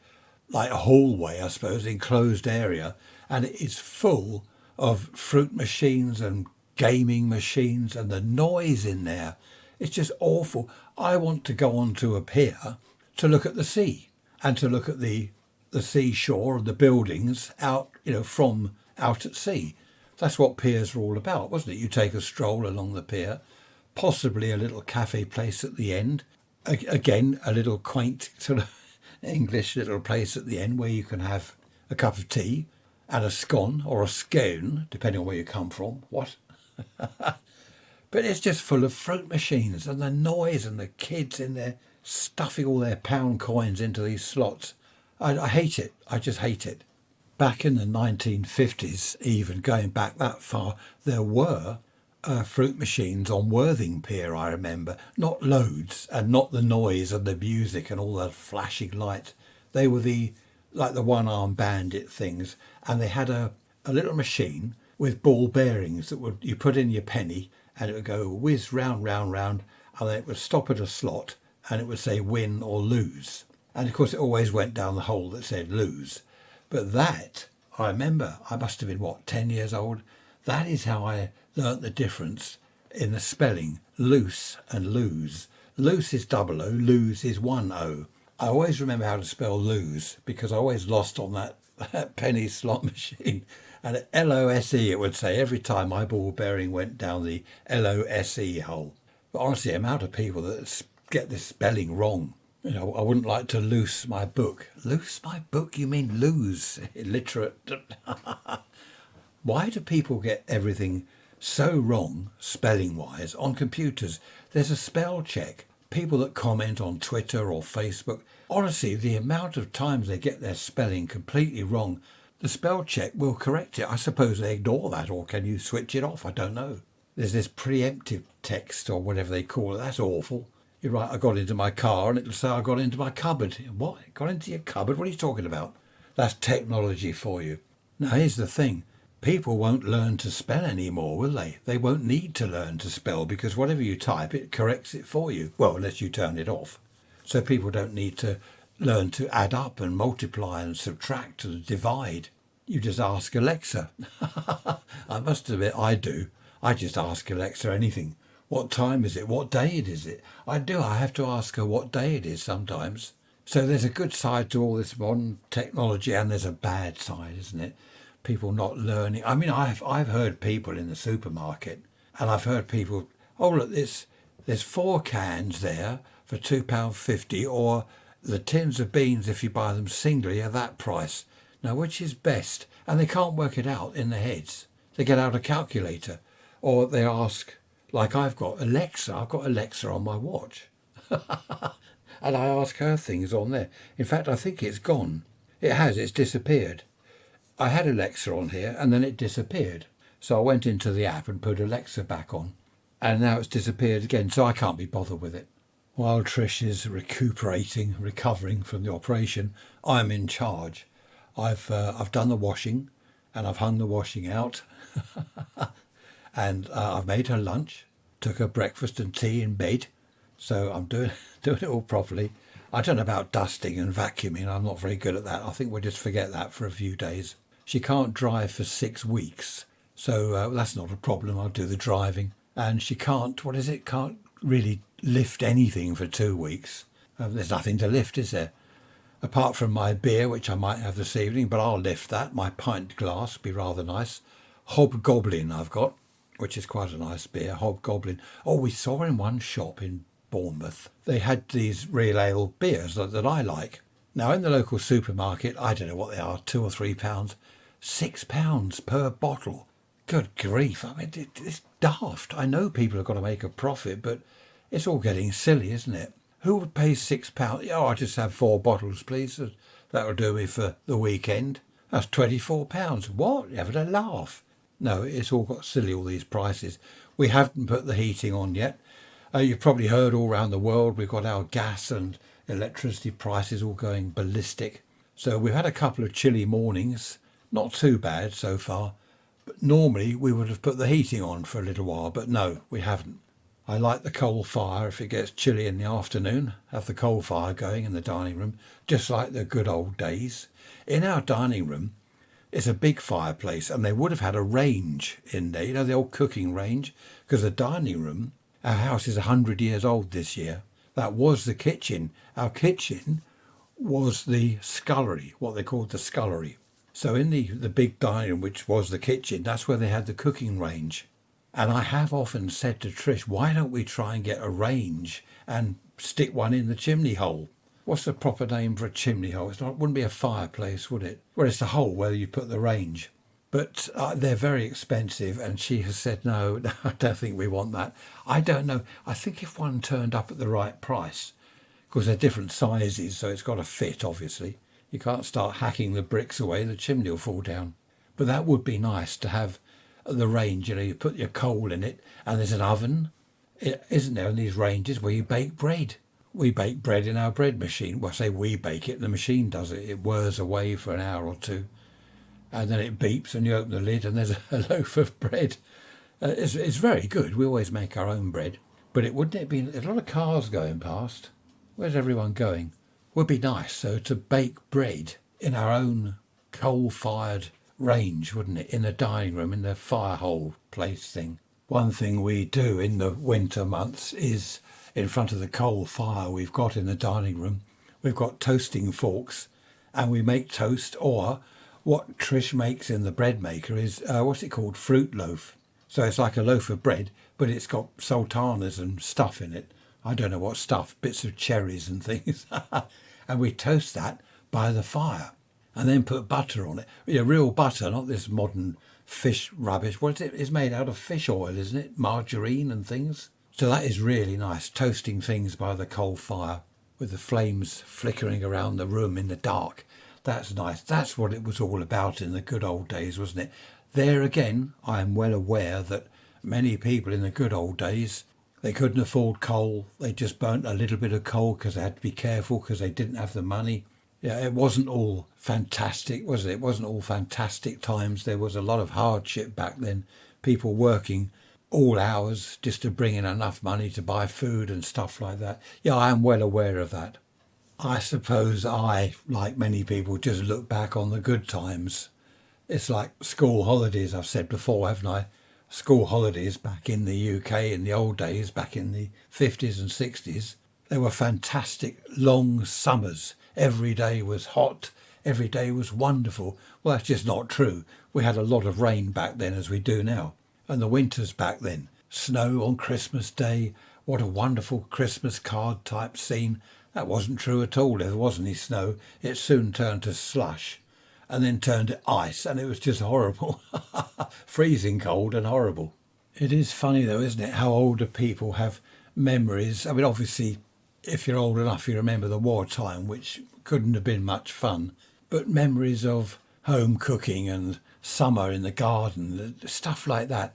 like a hallway, I suppose, enclosed area. And it is full of fruit machines and gaming machines, and the noise in there. It's just awful. I want to go onto a pier to look at the sea and to look at the seashore and the buildings out, from out at sea. That's what piers are all about, wasn't it? You take a stroll along the pier, possibly a little cafe place at the end. Again, a little quaint sort of English little place at the end where you can have a cup of tea and a scone or a scone, depending on where you come from. What? But it's just full of fruit machines and the noise and the kids in there stuffing all their pound coins into these slots. I hate it. I just hate it. Back in the 1950s, even going back that far, there were fruit machines on Worthing Pier, I remember. Not loads, and not the noise and the music and all the flashing lights. They were like the one-arm bandit things, and they had a little machine with ball bearings that you put in your penny, and it would go whiz round, round, round, and then it would stop at a slot, and it would say win or lose. And of course it always went down the hole that said lose. But that, I remember, I must have been, 10 years old? That is how I learnt the difference in the spelling, loose and lose. Loose is double O, lose is one O. I always remember how to spell lose because I always lost on that penny slot machine. And L-O-S-E it would say every time my ball bearing went down the L-O-S-E hole. But honestly, the amount of people that get this spelling wrong. I wouldn't like to loose my book. Loose my book? You mean lose? Illiterate. Why do people get everything so wrong, spelling-wise, on computers? There's a spell check. People that comment on Twitter or Facebook, honestly, the amount of times they get their spelling completely wrong, the spell check will correct it. I suppose they ignore that, or can you switch it off? I don't know. There's this preemptive text or whatever they call it. That's awful. You're right, I got into my car and it'll say I got into my cupboard. What? Got into your cupboard? What are you talking about? That's technology for you. Now, here's the thing. People won't learn to spell anymore, will they? They won't need to learn to spell because whatever you type, it corrects it for you. Well, unless you turn it off. So people don't need to learn to add up and multiply and subtract and divide. You just ask Alexa. I must admit, I do. I just ask Alexa anything. What time is it? What day is it? I do. I have to ask her what day it is sometimes. So there's a good side to all this modern technology and there's a bad side, isn't it? People not learning. I mean, I've heard people in the supermarket and I've heard people, oh, look, there's 4 cans there for £2.50 or the tins of beans, if you buy them singly, are that price. Now, which is best? And they can't work it out in their heads. They get out a calculator or they ask, like I've got Alexa on my watch. And I ask her things on there. In fact, I think it's gone. It's disappeared. I had Alexa on here and then it disappeared. So I went into the app and put Alexa back on. And now it's disappeared again, so I can't be bothered with it. While Trish is recovering from the operation, I'm in charge. I've done the washing and I've hung the washing out. And I've made her lunch, took her breakfast and tea in bed. So I'm doing it all properly. I don't know about dusting and vacuuming. I'm not very good at that. I think we'll just forget that for a few days. She can't drive for 6 weeks, so that's not a problem. I'll do the driving. And she can't, what is it? Can't really lift anything for 2 weeks. There's nothing to lift, is there? Apart from my beer, which I might have this evening, but I'll lift that. My pint glass would be rather nice. Hobgoblin I've got, which is quite a nice beer. Hobgoblin. Oh, we saw in one shop in Bournemouth, they had these real ale beers that I like. Now, in the local supermarket, I don't know what they are, £2 or £3, £6 per bottle. Good grief, I mean, it's daft. I know people have got to make a profit, but it's all getting silly, isn't it? Who would pay £6? Oh, I'll just have 4 bottles, please. That'll do me for the weekend. That's £24. What? You're having a laugh. No, it's all got silly, all these prices. We haven't put the heating on yet. You've probably heard all around the world we've got our gas and electricity prices all going ballistic. So we've had a couple of chilly mornings. Not too bad so far. But normally we would have put the heating on for a little while, but no, we haven't. I like the coal fire if it gets chilly in the afternoon. Have the coal fire going in the dining room, just like the good old days. In our dining room, it's a big fireplace, and they would have had a range in there, you know, the old cooking range, because the dining room, our house is 100 years old this year. That was the kitchen. Our kitchen was the scullery, what they called the scullery. So in the big dining room, which was the kitchen, that's where they had the cooking range. And I have often said to Trish, why don't we try and get a range and stick one in the chimney hole? What's the proper name for a chimney hole? It wouldn't be a fireplace, would it? Well, it's the hole where you put the range. But they're very expensive, and she has said, no, I don't think we want that. I don't know. I think if one turned up at the right price, because they're different sizes, so it's got to fit, obviously. You can't start hacking the bricks away, the chimney will fall down. But that would be nice to have the range, you know, you put your coal in it, and there's an oven, isn't there, in these ranges where you bake bread. We bake bread in our bread machine. Well, I say we bake it, the machine does it. It whirs away for an hour or two, and then it beeps, and you open the lid, and there's a loaf of bread. It's very good. We always make our own bread. But wouldn't it be a lot of cars going past? Where's everyone going? Would be nice, so to bake bread in our own coal-fired range, wouldn't it, in the dining room, in the fire hole place thing. One thing we do in the winter months is in front of the coal fire we've got in the dining room, we've got toasting forks, and we make toast, or what Trish makes in the bread maker is, what's it called, fruit loaf. So it's like a loaf of bread, but it's got sultanas and stuff in it. I don't know what stuff, bits of cherries and things. And we toast that by the fire. And then put butter on it. Yeah, real butter, not this modern fish rubbish. What is it? It's made out of fish oil, isn't it? Margarine and things. So that is really nice, toasting things by the coal fire with the flames flickering around the room in the dark. That's nice. That's what it was all about in the good old days, wasn't it? There again, I am well aware that many people in the good old days, they couldn't afford coal. They just burnt a little bit of coal because they had to be careful because they didn't have the money. Yeah, it wasn't all fantastic, was it? It wasn't all fantastic times. There was a lot of hardship back then. People working all hours just to bring in enough money to buy food and stuff like that. Yeah, I am well aware of that. I suppose I, like many people, just look back on the good times. It's like school holidays, I've said before, haven't I? School holidays back in the UK in the old days, back in the 50s and 60s, they were fantastic long summers. Every day was hot. Every day was wonderful. Well, that's just not true. We had a lot of rain back then as we do now. And the winters back then. Snow on Christmas Day. What a wonderful Christmas card type scene. That wasn't true at all. If there wasn't any snow, it soon turned to slush and then turned to ice, and it was just horrible. Freezing cold and horrible. It is funny though, isn't it, how older people have memories. I mean, obviously, if you're old enough, you remember the wartime, which couldn't have been much fun. But memories of home cooking and summer in the garden, stuff like that.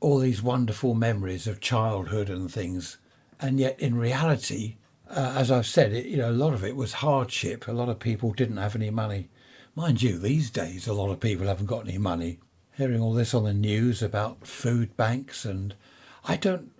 All these wonderful memories of childhood and things. And yet in reality, as I've said, a lot of it was hardship. A lot of people didn't have any money. Mind you, these days, a lot of people haven't got any money. Hearing all this on the news about food banks, and I don't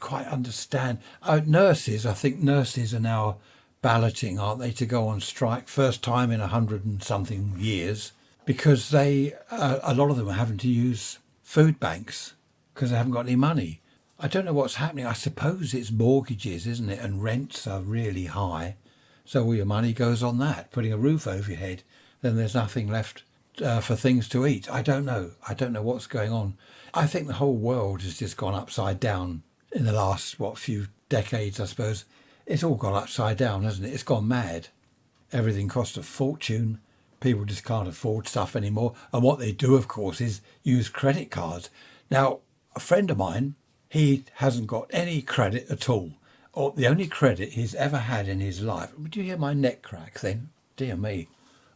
quite understand. Nurses, I think nurses are now balloting, aren't they, to go on strike. First time in 100 and something years. because a lot of them are having to use food banks because they haven't got any money. I don't know what's happening. I suppose it's mortgages, isn't it? And rents are really high. So all your money goes on that, putting a roof over your head. Then there's nothing left for things to eat. I don't know. I don't know what's going on. I think the whole world has just gone upside down in the last, few decades, I suppose. It's all gone upside down, hasn't it? It's gone mad. Everything costs a fortune. People just can't afford stuff anymore. And what they do, of course, is use credit cards. Now, a friend of mine, he hasn't got any credit at all. Or the only credit he's ever had in his life. Did you hear my neck crack then? Dear me.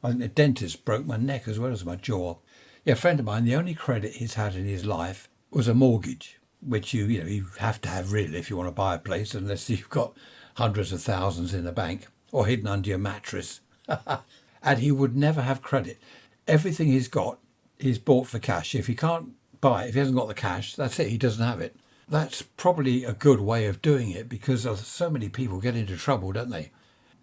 I think the dentist broke my neck as well as my jaw. Yeah, a friend of mine, the only credit he's had in his life was a mortgage, which you have to have really if you want to buy a place, unless you've got hundreds of thousands in the bank or hidden under your mattress. And he would never have credit. Everything he's got, he's bought for cash. If he can't buy it, if he hasn't got the cash, that's it, he doesn't have it. That's probably a good way of doing it because so many people get into trouble, don't they?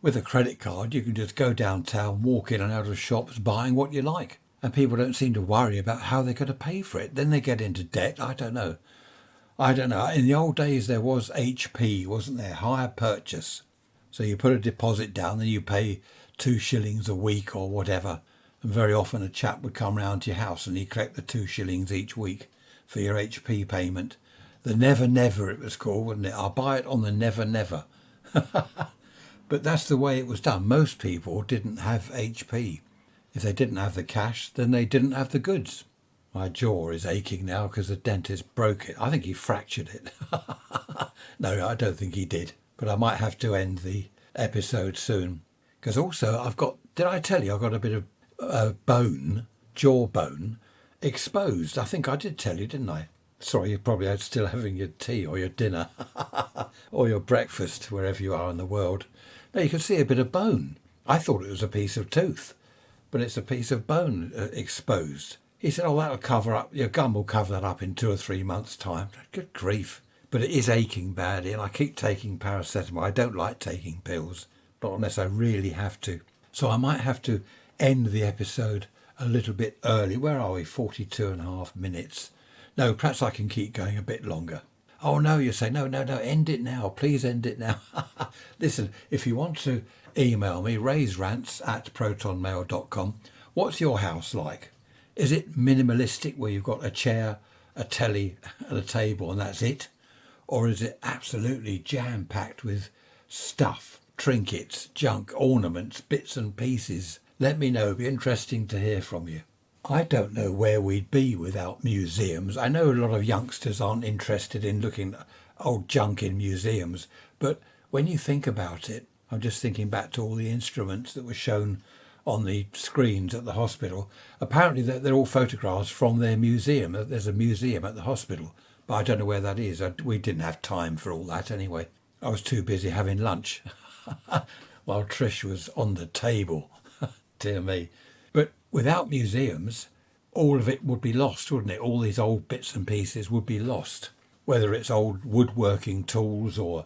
With a credit card, you can just go downtown, walk in and out of shops buying what you like. And people don't seem to worry about how they're going to pay for it. Then they get into debt. I don't know. In the old days, there was HP, wasn't there? Hire purchase. So you put a deposit down, then you pay 2 shillings a week or whatever. And very often a chap would come round to your house and he'd collect the 2 shillings each week for your HP payment. The Never Never it was called, wasn't it? I'll buy it on the Never Never. But that's the way it was done. Most people didn't have HP. If they didn't have the cash, then they didn't have the goods. My jaw is aching now because the dentist broke it. I think he fractured it. No, I don't think he did. But I might have to end the episode soon. Because also did I tell you I've got a bit of jawbone, exposed? I think I did tell you, didn't I? Sorry, you're probably still having your tea or your dinner or your breakfast, wherever you are in the world. No, you can see a bit of bone. I thought it was a piece of tooth, but it's a piece of bone exposed. He said, that'll cover up, your gum will cover that up in 2 or 3 months' time. Good grief. But it is aching badly, and I keep taking paracetamol. I don't like taking pills, not unless I really have to. So I might have to end the episode a little bit early. Where are we? 42.5 minutes. No, perhaps I can keep going a bit longer. Oh, no, you say, no, end it now. Please end it now. Listen, if you want to email me, raiserants@protonmail.com. What's your house like? Is it minimalistic where you've got a chair, a telly and a table and that's it? Or is it absolutely jam-packed with stuff, trinkets, junk, ornaments, bits and pieces? Let me know. It'd be interesting to hear from you. I don't know where we'd be without museums. I know a lot of youngsters aren't interested in looking at old junk in museums, but when you think about it, I'm just thinking back to all the instruments that were shown on the screens at the hospital. Apparently they're all photographs from their museum. There's a museum at the hospital, but I don't know where that is. We didn't have time for all that anyway. I was too busy having lunch while Trish was on the table. Dear me. But without museums, all of it would be lost, wouldn't it? All these old bits and pieces would be lost. Whether it's old woodworking tools or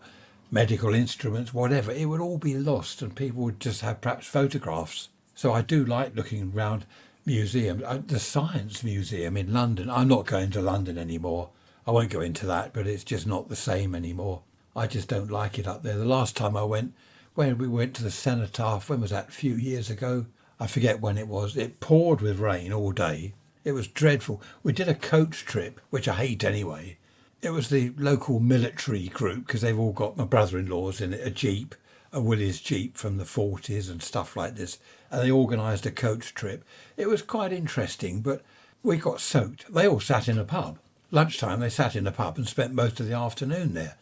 medical instruments, whatever, it would all be lost and people would just have perhaps photographs. So I do like looking around museums. The Science Museum in London, I'm not going to London anymore. I won't go into that, but it's just not the same anymore. I just don't like it up there. The last time I went, when we went to the Cenotaph, when was that? A few years ago. I forget when it was. It poured with rain all day. It was dreadful. We did a coach trip, which I hate anyway. It was the local military group, because they've all got, my brother-in-law's in it, a Jeep, a Willys Jeep from the 40s and stuff like this. And they organised a coach trip. It was quite interesting, but we got soaked. They all sat in a pub. Lunchtime, they sat in a pub and spent most of the afternoon there.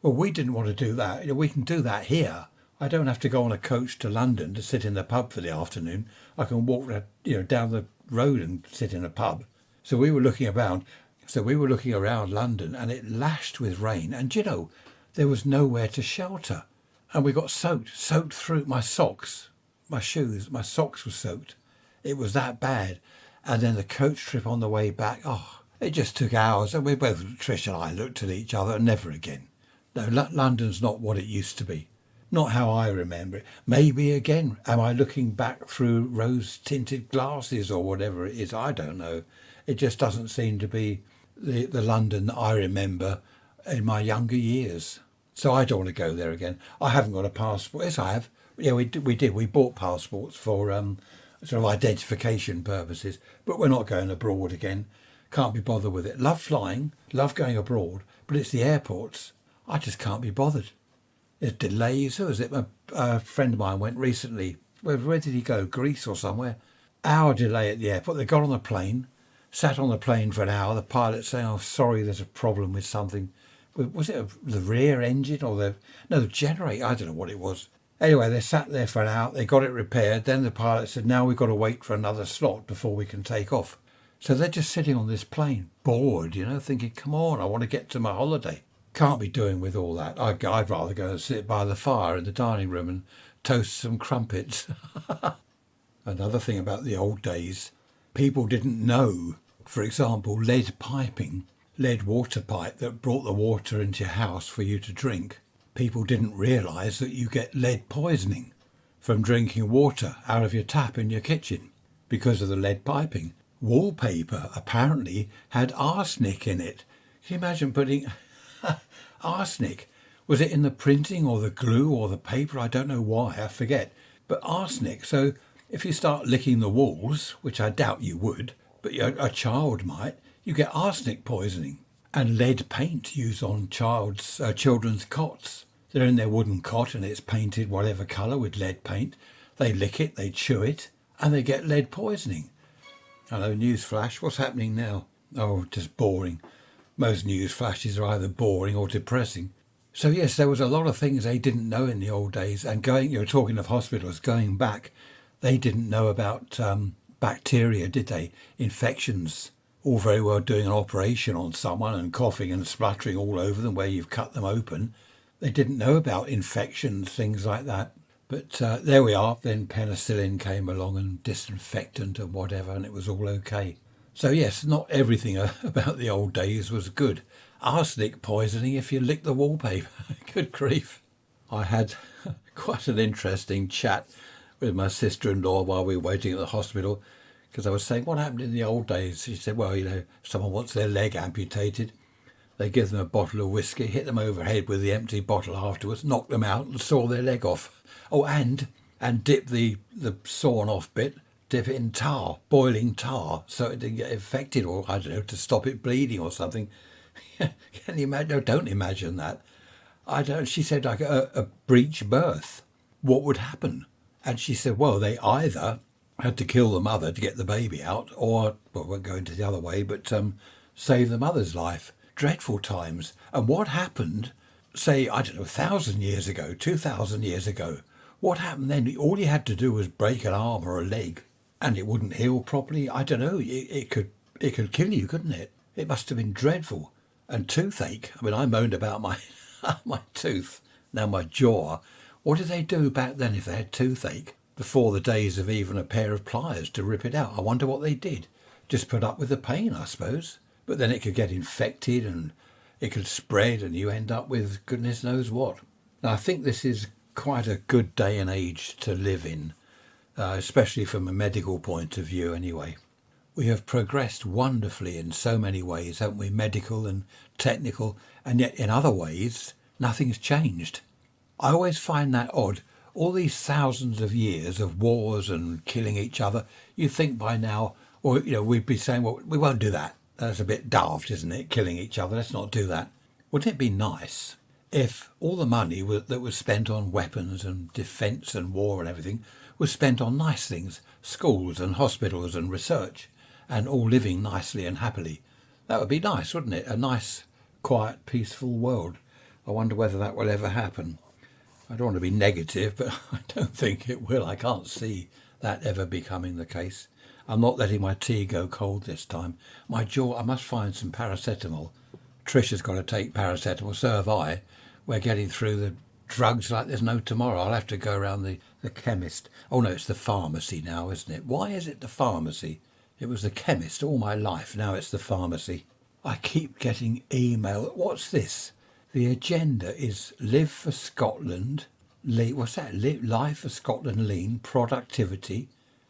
Well, we didn't want to do that. We can do that here. I don't have to go on a coach to London to sit in the pub for the afternoon. I can walk, down the road and sit in a pub. So we were looking around. London, and it lashed with rain. And there was nowhere to shelter, and we got soaked through my socks, my shoes, my socks were soaked. It was that bad. And then the coach trip on the way back. Oh, it just took hours. And we both, Trish and I, looked at each other and never again. No, London's not what it used to be. Not how I remember it. Maybe again, am I looking back through rose-tinted glasses or whatever it is? I don't know. It just doesn't seem to be the London that I remember in my younger years. So I don't want to go there again. I haven't got a passport. Yes, I have. Yeah, we did. We bought passports for sort of identification purposes, but we're not going abroad again. Can't be bothered with it. Love flying, love going abroad, but it's the airports. I just can't be bothered. There's delays. Who was it? A friend of mine went recently. Where did he go? Greece or somewhere? Hour delay at the airport. They got on the plane, sat on the plane for an hour. The pilot saying, "Oh, sorry, there's a problem with something." Was it the rear engine or the generator? I don't know what it was. Anyway, they sat there for an hour. They got it repaired. Then the pilot said, "Now we've got to wait for another slot before we can take off." So they're just sitting on this plane, bored, thinking, "Come on, I want to get to my holiday." Can't be doing with all that. I'd rather go and sit by the fire in the dining room and toast some crumpets. Another thing about the old days, people didn't know, for example, lead piping, lead water pipe that brought the water into your house for you to drink. People didn't realise that you get lead poisoning from drinking water out of your tap in your kitchen because of the lead piping. Wallpaper apparently had arsenic in it. Can you imagine putting arsenic? Was it in the printing or the glue or the paper? I don't know why, I forget. But arsenic, so if you start licking the walls, which I doubt you would, but a child might, you get arsenic poisoning. And lead paint used on children's cots. They're in their wooden cot and it's painted whatever colour with lead paint. They lick it, they chew it, and they get lead poisoning. Hello, newsflash. What's happening now? Oh, just boring. Most news flashes are either boring or depressing. So yes, there was a lot of things they didn't know in the old days. And talking of hospitals, going back, they didn't know about bacteria, did they? Infections. All very well doing an operation on someone and coughing and spluttering all over them where you've cut them open. They didn't know about infections, things like that. But there we are. Then penicillin came along and disinfectant and whatever, and it was all okay. So yes, not everything about the old days was good. Arsenic poisoning if you lick the wallpaper. Good grief. I had quite an interesting chat with my sister-in-law while we were waiting at the hospital, because I was saying, what happened in the old days? She said, well, someone wants their leg amputated. They give them a bottle of whiskey, hit them over the head with the empty bottle afterwards, knock them out and saw their leg off. Oh, and dip the sawn off bit, dip it in tar, boiling tar, so it didn't get infected, or I don't know, to stop it bleeding or something. Can you imagine? No, don't imagine that. I don't. She said like a breech birth. What would happen? And she said, well, they either had to kill the mother to get the baby out, or, well, I won't go into the other way, but save the mother's life. Dreadful times. And what happened, say, I don't know, 1,000 years ago, 2,000 years ago? What happened then? All you had to do was break an arm or a leg, and it wouldn't heal properly. I don't know. It could kill you, couldn't it? It must have been dreadful. And toothache. I mean, I moaned about my my tooth, now my jaw. What did they do back then if they had toothache? Before the days of even a pair of pliers to rip it out. I wonder what they did. Just put up with the pain, I suppose. But then it could get infected and it could spread and you end up with goodness knows what. Now, I think this is quite a good day and age to live in, especially from a medical point of view anyway. We have progressed wonderfully in so many ways, haven't we? Medical and technical, and yet in other ways, nothing's changed. I always find that odd. All these thousands of years of wars and killing each other, you think by now, or we'd be saying, well, we won't do that. That's a bit daft, isn't it? Killing each other. Let's not do that. Wouldn't it be nice if all the money that was spent on weapons and defence and war and everything was spent on nice things, schools and hospitals and research, and all living nicely and happily? That would be nice, wouldn't it? A nice, quiet, peaceful world. I wonder whether that will ever happen. I don't want to be negative, but I don't think it will. I can't see that ever becoming the case. I'm not letting my tea go cold this time. My jaw, I must find some paracetamol. Trisha's got to take paracetamol, so have I. We're getting through the drugs like there's no tomorrow. I'll have to go around the chemist. Oh no, it's the pharmacy now, isn't it? Why is it the pharmacy? It was the chemist all my life. Now it's the pharmacy. I keep getting email. What's this? The agenda is Live for Scotland, What's that? Life of Scotland Lean Productivity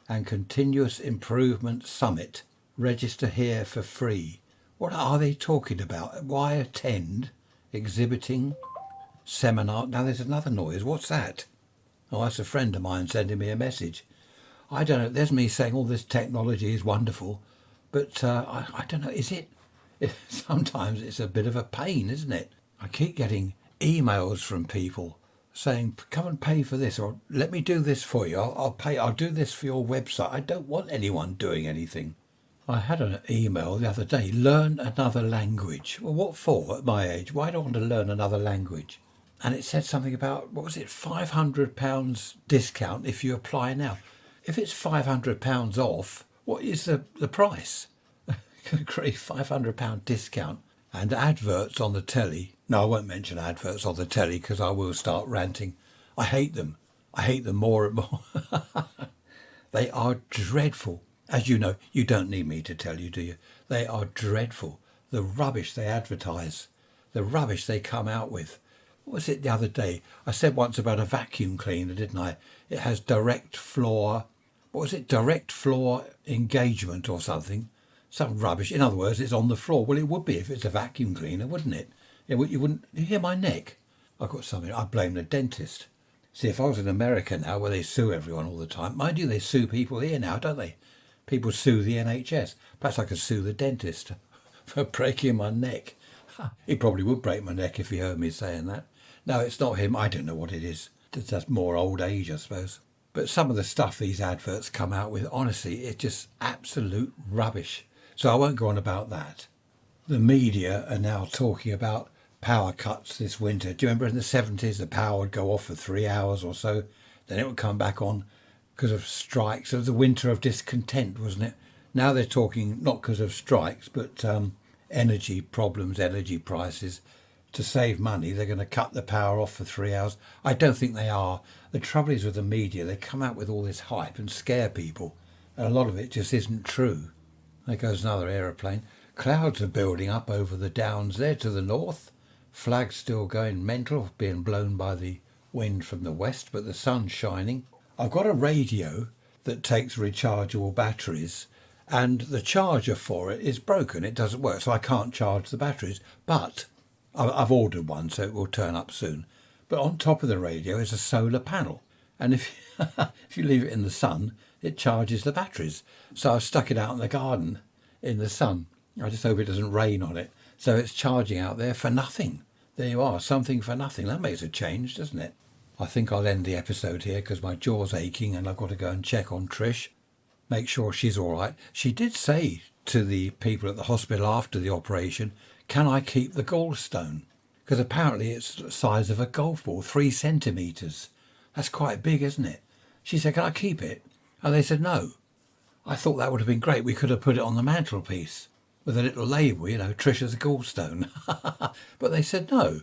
and Continuous Improvement Summit. Register here for free. What are they talking about? Why attend? Exhibiting? Seminar? Now there's another noise. What's that? Oh, that's a friend of mine sending me a message. I don't know. There's me saying all this technology is wonderful, but I don't know. Is it? Sometimes it's a bit of a pain, isn't it? I keep getting emails from people saying, come and pay for this, or let me do this for you. I'll pay. I'll do this for your website. I don't want anyone doing anything. I had an email the other day, learn another language. Well, what for at my age? Why do I want to learn another language? And it said something about, what was it, £500 discount if you apply now. If it's £500 off, what is the price? Good grief, £500 discount. And adverts on the telly. No, I won't mention adverts on the telly because I will start ranting. I hate them. I hate them more and more. They are dreadful. As you know, you don't need me to tell you, do you? They are dreadful. The rubbish they advertise. The rubbish they come out with. What was it the other day? I said once about a vacuum cleaner, didn't I? It has direct floor. What was it? Direct floor engagement or something. Some rubbish. In other words, it's on the floor. Well, it would be if it's a vacuum cleaner, wouldn't it? You wouldn't. You hear my neck? I've got something. I blame the dentist. See, if I was in America now, where they sue everyone all the time, mind you, they sue people here now, don't they? People sue the NHS. Perhaps I could sue the dentist for breaking my neck. He probably would break my neck if he heard me saying that. No, it's not him. I don't know what it is. That's more old age, I suppose. But some of the stuff these adverts come out with, honestly, it's just absolute rubbish. So I won't go on about that. The media are now talking about power cuts this winter. Do you remember in the 70s the power would go off for 3 hours or so? Then it would come back on because of strikes. It was the winter of discontent, wasn't it? Now they're talking not because of strikes, but energy problems, energy prices. To save money, they're going to cut the power off for 3 hours. I don't think they are. The trouble is with the media, they come out with all this hype and scare people. And a lot of it just isn't true. There goes another aeroplane. Clouds are building up over the downs there to the north. Flags still going mental, being blown by the wind from the west, but the sun's shining. I've got a radio that takes rechargeable batteries, and the charger for it is broken. It doesn't work, so I can't charge the batteries. But I've ordered one, so it will turn up soon. But on top of the radio is a solar panel. And if you leave it in the sun, it charges the batteries. So I've stuck it out in the garden in the sun. I just hope it doesn't rain on it. So it's charging out there for nothing. There you are, something for nothing. That makes a change, doesn't it? I think I'll end the episode here because my jaw's aching and I've got to go and check on Trish. Make sure she's all right. She did say to the people at the hospital after the operation, can I keep the gallstone? Because apparently it's the size of a golf ball, 3 centimetres. That's quite big, isn't it? She said, can I keep it? And they said no. I thought that would have been great. We could have put it on the mantelpiece with a little label, Trisha's gallstone. But they said no.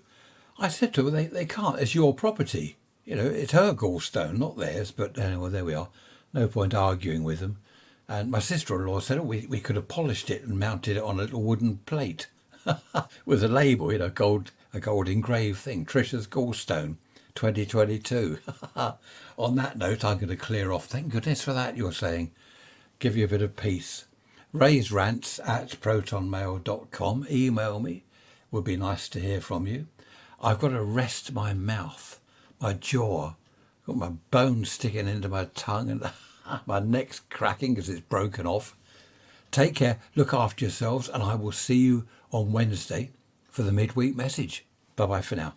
I said to her, they can't. It's your property. It's her gallstone, not theirs. But anyway, there we are. No point arguing with them. And my sister-in-law said, we could have polished it and mounted it on a little wooden plate with a label, a gold engraved thing, Trisha's gallstone, 2022. On that note, I'm going to clear off. Thank goodness for that, you're saying. Give you a bit of peace. Raise rants at protonmail.com. Email me. Would be nice to hear from you. I've got to rest my mouth, my jaw, got my bones sticking into my tongue and my neck's cracking because it's broken off. Take care, look after yourselves, and I will see you on Wednesday for the midweek message. Bye-bye for now.